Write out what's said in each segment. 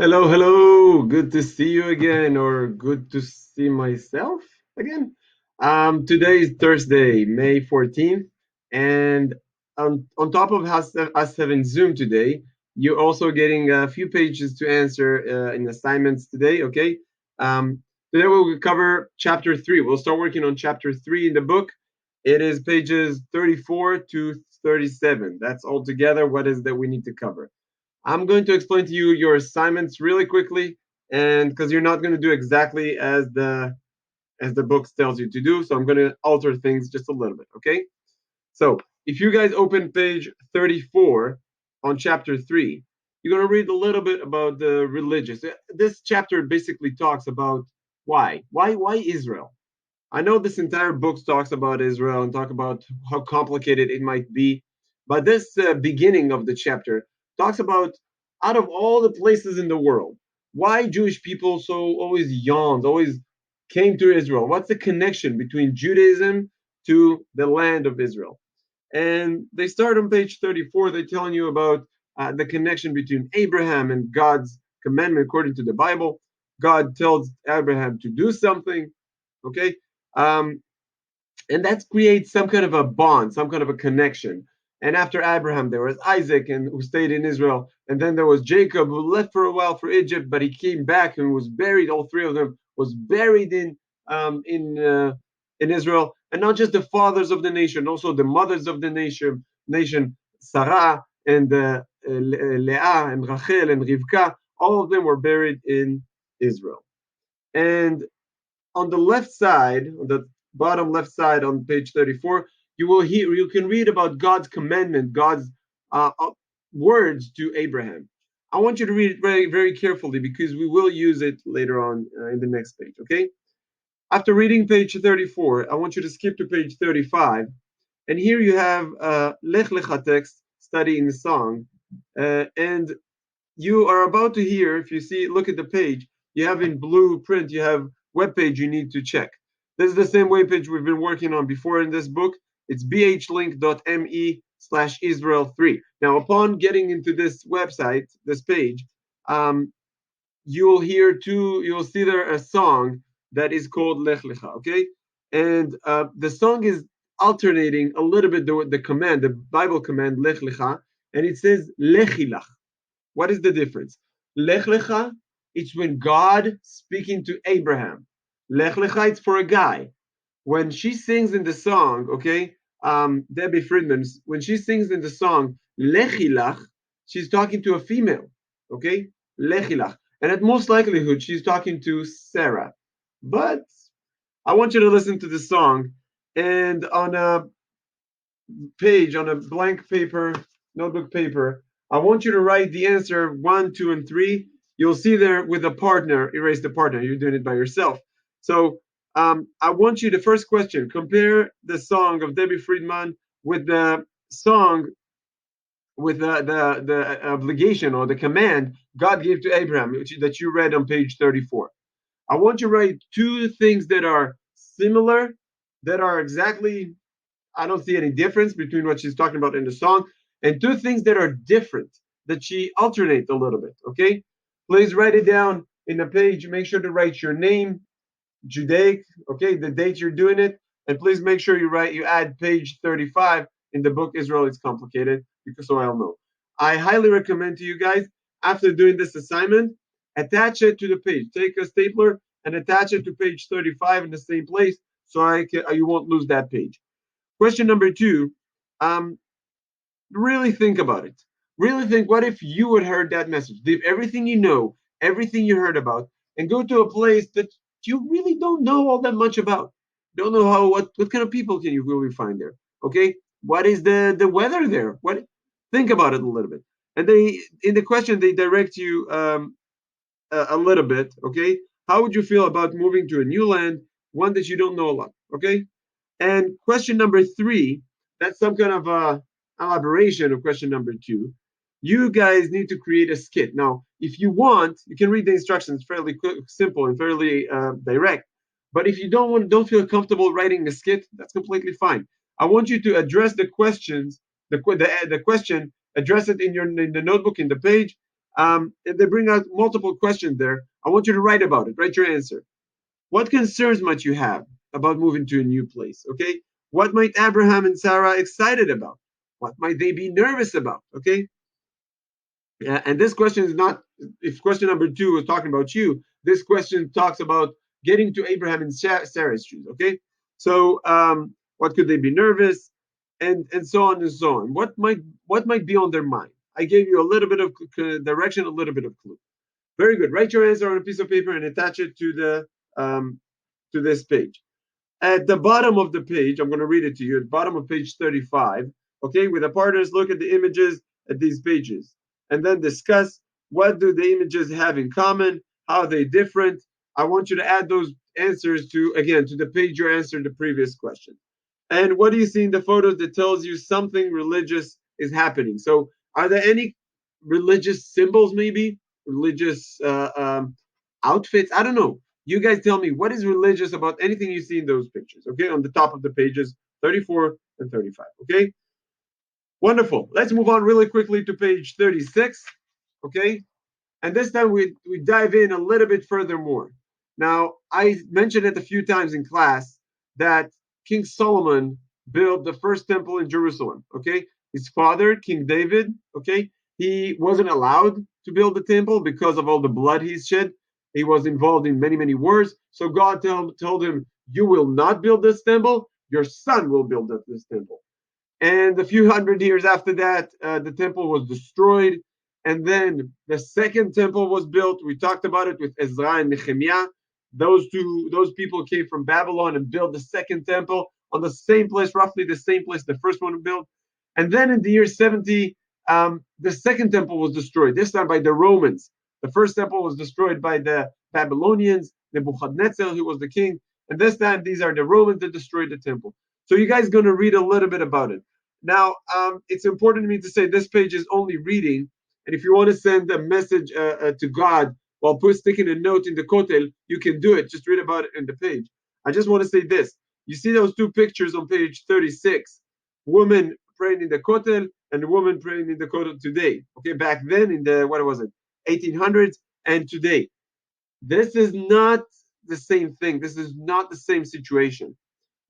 Hello, hello. Good to see you again, or good to see myself again. Today is Thursday, May 14th, and on top of us having Zoom today, you're also getting a few pages to answer in assignments today, okay? Today we'll cover chapter 3. We'll start working on chapter 3 in the book. It is pages 34 to 37. That's all together what is that we need to cover. I'm going to explain to you your assignments really quickly, and because you're not going to do exactly as the book tells you to do, so I'm going to alter things just a little bit. Okay. So if you guys open page 34 on chapter 3, you're going to read a little bit about the religious. This chapter basically talks about why Israel. I know this entire book talks about Israel and talk about how complicated it might be, but this beginning of the chapter talks about out of all the places in the world, why Jewish people so always yawned, always came to Israel. What's the connection between Judaism to the land of Israel? And they start on page 34. They're telling you about the connection between Abraham and God's commandment according to the Bible. God tells Abraham to do something. Okay, um, and that creates some kind of a bond, some kind of a connection. And after Abraham, there was Isaac, and who stayed in Israel, and then there was Jacob, who left for a while for Egypt, but he came back and was buried. All three of them was buried um, in uh, in Israel, and not just the fathers of the nation, also the mothers of the nation, Sarah and Leah and Rachel and Rivka. All of them were buried in Israel. And on the left side, on the bottom left side on page 34, you can read about God's commandment, God's words to Abraham. I want you to read it very, very carefully because we will use it later on in the next page, okay? After reading page 34, I want you to skip to page 35. And here you have Lech Lecha text, study in the song. And you are about to hear, if you see, look at the page, you have in blue print, you have web page you need to check. This is the same web page we've been working on before in this book. It's bhlink.me/Israel3. Now, upon getting into this website, this page, um, you'll see there a song that is called Lech Lecha, okay? And the song is alternating a little bit the command, the Bible command, Lech Lecha, and it says Lechilach. What is the difference? Lech Lecha, it's when God speaking to Abraham. Lech Lecha, it's for a guy. When she sings in the song, okay, Debbie Friedman, when she sings in the song Lechilach, she's talking to a female, okay, Lechilach, and at most likelihood she's talking to Sarah. But I want you to listen to the song, and on a page, on a blank paper, notebook paper, I want you to write the answer 1, 2, and 3. You'll see there with a partner, erase the partner. You're doing it by yourself. So I want you, the first question, compare the song of Debbie Friedman with the song, with the obligation or the command God gave to Abraham that you read on page 34. I want you to write two things that are similar, that are exactly, I don't see any difference between what she's talking about in the song, and two things that are different that she alternates a little bit. Okay, please write it down in the page. Make sure to write your name, Judaic, okay, the date you're doing it, and please make sure you add page 35 in the book Israel It's Complicated, because so I'll know. I highly recommend to you guys, after doing this assignment, attach it to the page. Take a stapler and attach it to page 35 in the same place, so you won't lose that page. Question number 2, um, really think about it. Really think, what if you had heard that message? Leave everything you know, everything you heard about, and go to a place that you really don't know all that much about. Don't know what kind of people can you really find there. Okay? What is the weather there? What, think about it a little bit. And they, in the question, they direct you a little bit, okay? How would you feel about moving to a new land, one that you don't know a lot, okay? And question number 3, that's some kind of elaboration of question number 2. You guys need to create a skit. Now, if you want, you can read the instructions, fairly simple and fairly direct. But if you don't feel comfortable writing a skit, that's completely fine. I want you to address the questions, the question, address it in the notebook, in the page, And they bring out multiple questions there. I want you to write about it. Write your answer. What concerns might you have about moving to a new place? Okay. What might Abraham and Sarah excited about? What might they be nervous about? Okay. And this question is not, if question number two was talking about you, this question talks about getting to Abraham and Sarah's shoes. Okay. So what could they be nervous? And so on and so on. What might be on their mind? I gave you a little bit of direction, a little bit of clue. Very good. Write your answer on a piece of paper and attach it to this page. At the bottom of the page, I'm going to read it to you. At the bottom of page 35, okay, with the partners, look at the images at these pages, and then discuss what do the images have in common, how are they different. I want you to add those answers to the page you answered the previous question. And what do you see in the photos that tells you something religious is happening? So, are there any religious symbols, maybe religious outfits? I don't know. You guys tell me what is religious about anything you see in those pictures. Okay, on the top of the pages 34 and 35. Okay, wonderful. Let's move on really quickly to page 36. Okay, and this time we dive in a little bit further more. Now, I mentioned it a few times in class that King Solomon built the first temple in Jerusalem. Okay, his father, King David, okay, he wasn't allowed to build the temple because of all the blood he's shed. He was involved in many, many wars. So God told him, "You will not build this temple. Your son will build this temple." And a few hundred years after that, the temple was destroyed. And then the second temple was built. We talked about it with Ezra and Nehemiah. Those people came from Babylon and built the second temple on the same place, roughly the same place the first one built. And then in the year 70, the second temple was destroyed, this time by the Romans. The first temple was destroyed by the Babylonians, Nebuchadnezzar, who was the king. And this time, these are the Romans that destroyed the temple. So you guys are going to read a little bit about it. Now, it's important to me to say this page is only reading. And if you want to send a message to God while sticking a note in the kotel, you can do it. Just read about it in the page. I just want to say this. You see those two pictures on page 36, woman praying in the kotel and the woman praying in the kotel today. Okay, back then in the, what was it, 1800s and today. This is not the same thing. This is not the same situation.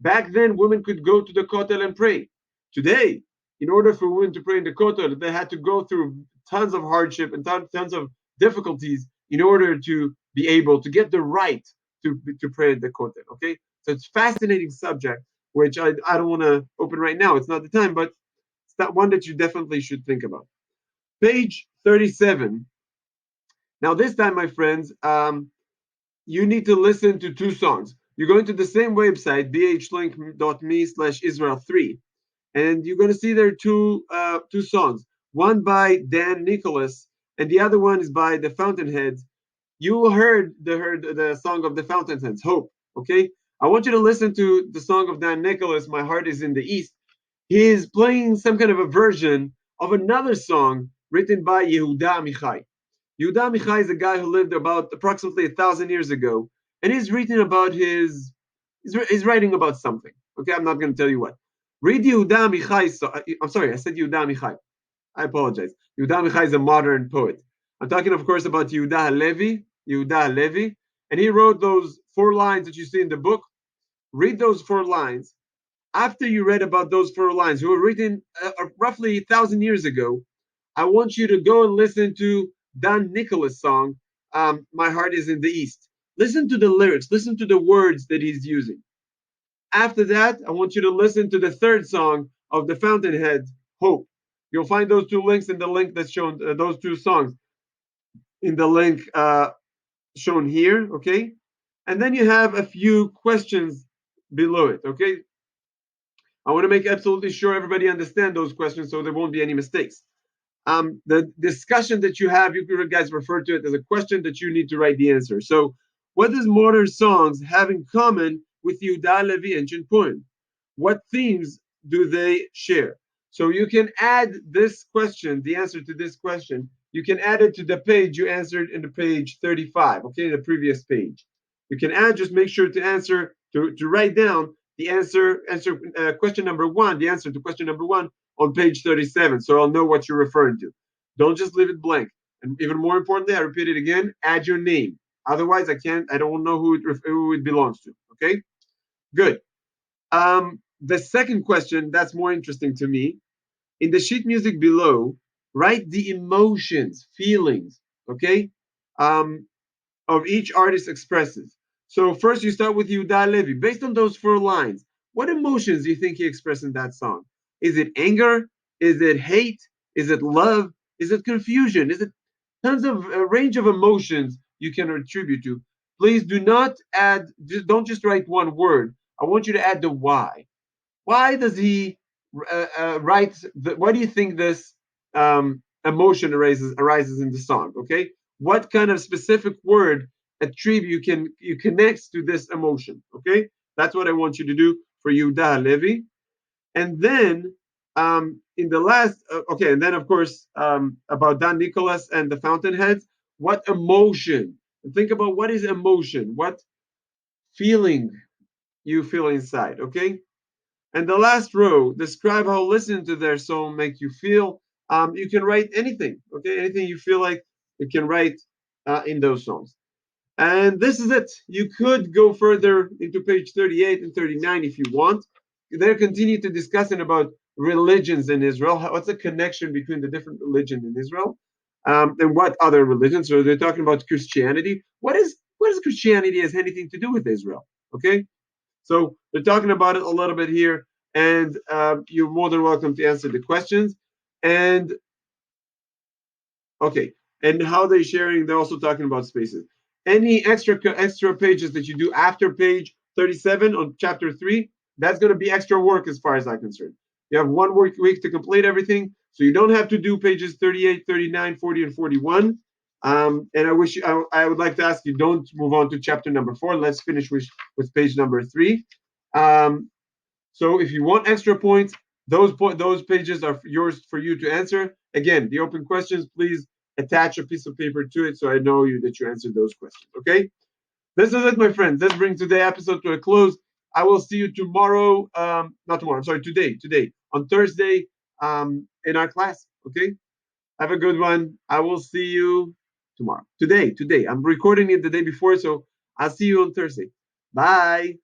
Back then, women could go to the kotel and pray. Today, in order for women to pray in the kotel, they had to go through tons of hardship and tons of difficulties in order to be able to get the right to pray at the kotel. Okay, so it's a fascinating subject, which I don't want to open right now. It's not the time, but it's that one that you definitely should think about. Page 37. Now, this time, my friends, you need to listen to two songs. You're going to the same website, bhlink.me/Israel3, and you're going to see there two songs. One by Dan Nicholas, and the other one is by the Fountainheads. You heard the song of the Fountainheads, Hope. Okay, I want you to listen to the song of Dan Nicholas, My Heart Is in the East. He is playing some kind of a version of another song written by Yehuda Amichai. Yehuda Amichai is a guy who lived about approximately 1,000 years ago, and he's written about he's writing about something. Okay, I'm not going to tell you what. Read Yehuda Amichai. So, I'm sorry, I said Yehuda Amichai. I apologize. Yehuda Amichai is a modern poet. I'm talking, of course, about Yehuda Halevi. Yehuda Halevi, and he wrote those 4 lines that you see in the book. Read those 4 lines. After you read about those 4 lines, who were written roughly 1,000 years ago, I want you to go and listen to Dan Nicholas' song, My Heart Is in the East. Listen to the lyrics, listen to the words that he's using. After that, I want you to listen to the third song of the Fountainhead, Hope. You'll find those 2 links in the link that's shown, those 2 songs in the link shown here, okay? And then you have a few questions below it, okay? I want to make absolutely sure everybody understands those questions so there won't be any mistakes. The discussion that you have, you guys refer to it as a question that you need to write the answer. So, what does modern songs have in common with Yehuda Levi ancient poem? What themes do they share? So you can add this question, the answer to this question, you can add it to the page you answered in the page 35, okay, the previous page. You can add, just make sure to answer, to write down the answer question number 1, the answer to question number 1 on page 37, so I'll know what you're referring to. Don't just leave it blank. And even more importantly, I repeat it again, add your name. Otherwise, I don't know who it belongs to. Okay, good. The second question that's more interesting to me, in the sheet music below, write the emotions, feelings, okay, um, of each artist expresses. So first you start with Yehuda Levi. Based on those 4 lines, what emotions do you think he expressed in that song? Is it anger? Is it hate? Is it love? Is it confusion? Is it tons of a range of emotions you can attribute to? Please do not add, don't just write one word. I want you to add the why. Why does he write? Why do you think this emotion arises in the song? Okay, what kind of specific word attribute you connects to this emotion? Okay, that's what I want you to do for Yehuda Levi, and then in the last, okay, and then of course about Dan Nicholas and the Fountainheads. What emotion? Think about what is emotion. What feeling you feel inside? Okay, and the last row, describe how listening to their song make you feel. You can write anything, okay? Anything you feel like you can write in those songs. And this is it. You could go further into page 38 and 39 if you want. They continue to discussing about religions in Israel. What's the connection between the different religions in Israel, and what other religions? So they're talking about Christianity. What does Christianity has anything to do with Israel? Okay, so they're talking about it a little bit here, and you're more than welcome to answer the questions. And okay, and how they're sharing, they're also talking about spaces. Any extra pages that you do after page 37 on chapter 3, that's going to be extra work as far as I'm concerned. You have one work week to complete everything, so you don't have to do pages 38, 39, 40, and 41. And I would like to ask you, don't move on to chapter number 4. Let's finish with page number 3. Um, so if you want extra points, those pages are yours for you to answer. Again, the open questions, please attach a piece of paper to it so I know that you answered those questions. Okay. This is it, my friends. This brings today's episode to a close. I will see you tomorrow. Not tomorrow. I'm sorry. Today on Thursday in our class. Okay. Have a good one. I will see you tomorrow. Today. I'm recording it the day before, so I'll see you on Thursday. Bye.